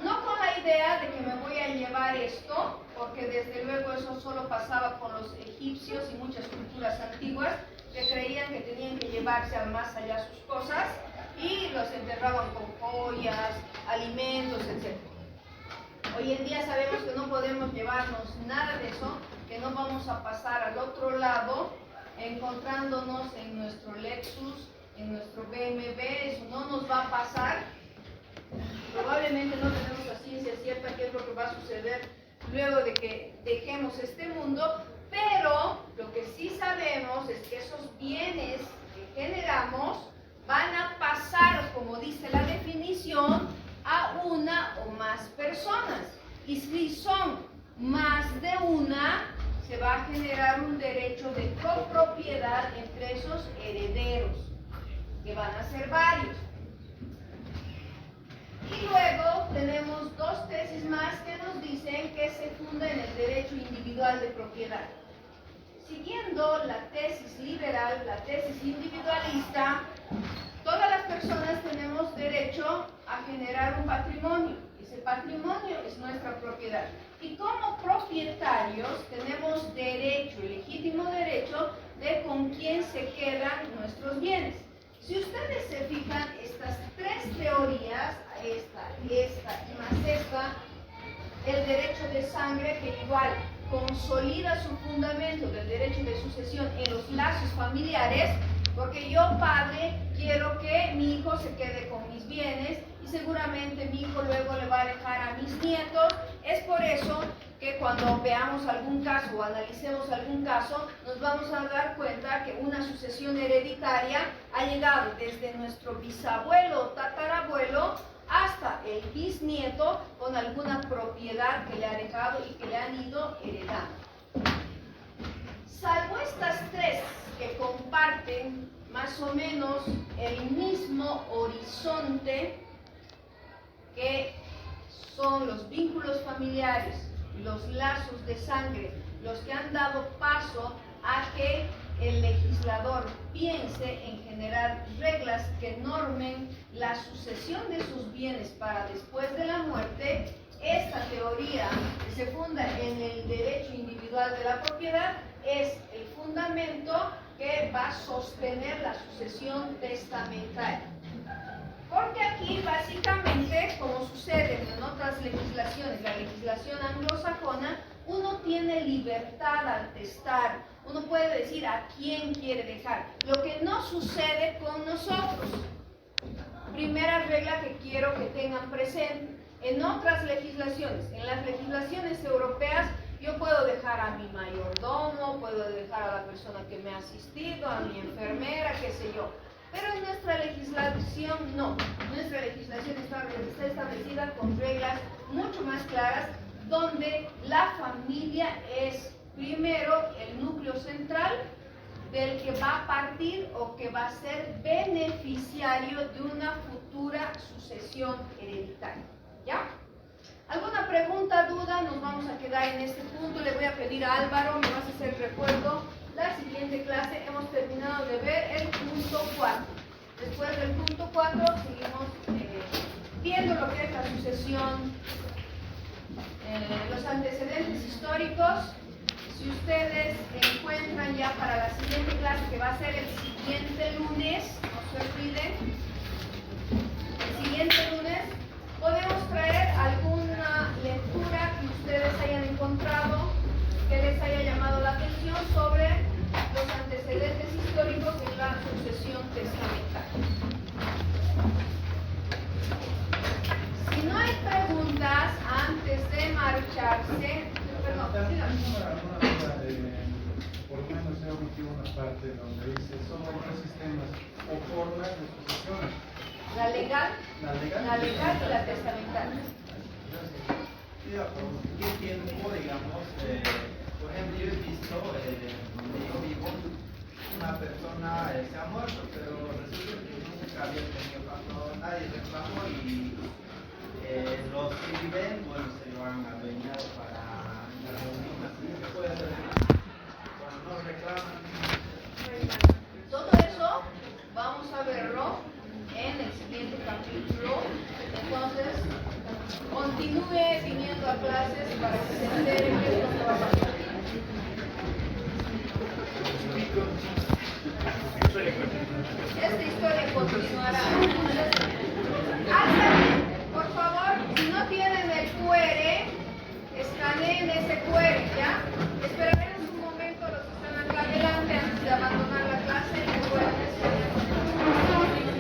no con la idea de que me voy a llevar esto, porque desde luego eso solo pasaba con los egipcios y muchas culturas antiguas, que creían que tenían que llevarse al más allá sus cosas y los enterraban con joyas, alimentos, etc. Hoy en día sabemos que no podemos llevarnos nada de eso, que no vamos a pasar al otro lado encontrándonos en nuestro Lexus, en nuestro BMW. Eso no nos va a pasar. Probablemente no tenemos la ciencia cierta qué es lo que va a suceder luego de que dejemos este mundo, pero lo que sí sabemos es que esos bienes que generamos van a pasar, como dice la definición, a una o más personas. Y si son más de una, se va a generar un derecho de copropiedad entre esos herederos, que van a ser varios. Y luego tenemos dos tesis más que nos dicen que se funda en el derecho individual de propiedad. Siguiendo la tesis liberal, la tesis individualista, todas las personas tenemos derecho a generar un patrimonio. Ese patrimonio es nuestra propiedad. Y como propietarios tenemos derecho, el legítimo derecho, de con quién se quedan nuestros bienes. Si ustedes se fijan, estas tres teorías, esta y más esta, el derecho de sangre, que igual consolida su fundamento del derecho de sucesión en los lazos familiares, porque yo, padre, quiero que mi hijo se quede con mis bienes y seguramente mi hijo luego le va a dejar a mis nietos. Es por eso que cuando veamos algún caso o analicemos algún caso, nos vamos a dar cuenta que una sucesión hereditaria ha llegado desde nuestro bisabuelo o tatarabuelo hasta el bisnieto con alguna propiedad que le ha dejado y que le han ido heredando. Salvo estas tres que comparten más o menos el mismo horizonte, que son los vínculos familiares, los lazos de sangre, los que han dado paso a que el legislador piense en generar reglas que normen la sucesión de sus bienes para después de la muerte. Esta teoría, que se funda en el derecho individual de la propiedad, es el fundamento que va a sostener la sucesión testamentaria. Porque aquí, básicamente, como sucede en otras legislaciones, la legislación anglosajona, uno tiene libertad al testar, uno puede decir a quién quiere dejar, lo que no sucede con nosotros. Primera regla que quiero que tengan presente: en otras legislaciones, en las legislaciones europeas, yo puedo dejar a mi mayordomo, puedo dejar a la persona que me ha asistido, a mi enfermera, qué sé yo. Pero en nuestra legislación no. Nuestra legislación está establecida con reglas mucho más claras, donde la familia es primero el núcleo central del que va a partir o que va a ser beneficiario de una futura sucesión hereditaria. ¿Ya? ¿Alguna pregunta, duda? Nos vamos a quedar en este punto. Le voy a pedir a Álvaro, me vas a hacer recuerdo. La siguiente clase hemos terminado de ver el punto 4. Después del punto 4 seguimos viendo lo que es la sucesión, los antecedentes históricos. Si ustedes encuentran ya para la siguiente clase, que va a ser el siguiente lunes, no se olviden, el siguiente lunes, podemos traer alguna lectura que ustedes hayan encontrado, que les haya llamado la atención sobre los antecedentes históricos en la sucesión testamentaria. Si no hay preguntas antes de marcharse, perdón, díganme. Por lo menos he omitido una parte donde dice solo hay dos sistemas o formas de sucesión. La legal y la testamentaria. ¿Qué tiempo, digamos, por ejemplo, yo he visto donde yo vivo, una persona se ha muerto, pero resulta que nunca había tenido cuando nadie reclamó y los que viven, bueno, se lo han adueñado para la reunión, así se puede hacer cuando no reclaman. Todo eso vamos a verlo en el siguiente capítulo. Entonces, continúe viniendo a clases para que se entere qué es lo que va a pasar. Esta historia continuará. Por favor, si no tienen el QR, escaneen ese QR, ¿ya? Esperaremos un momento los que están acá adelante antes de abandonar la clase y que puedan escanear. Normalmente.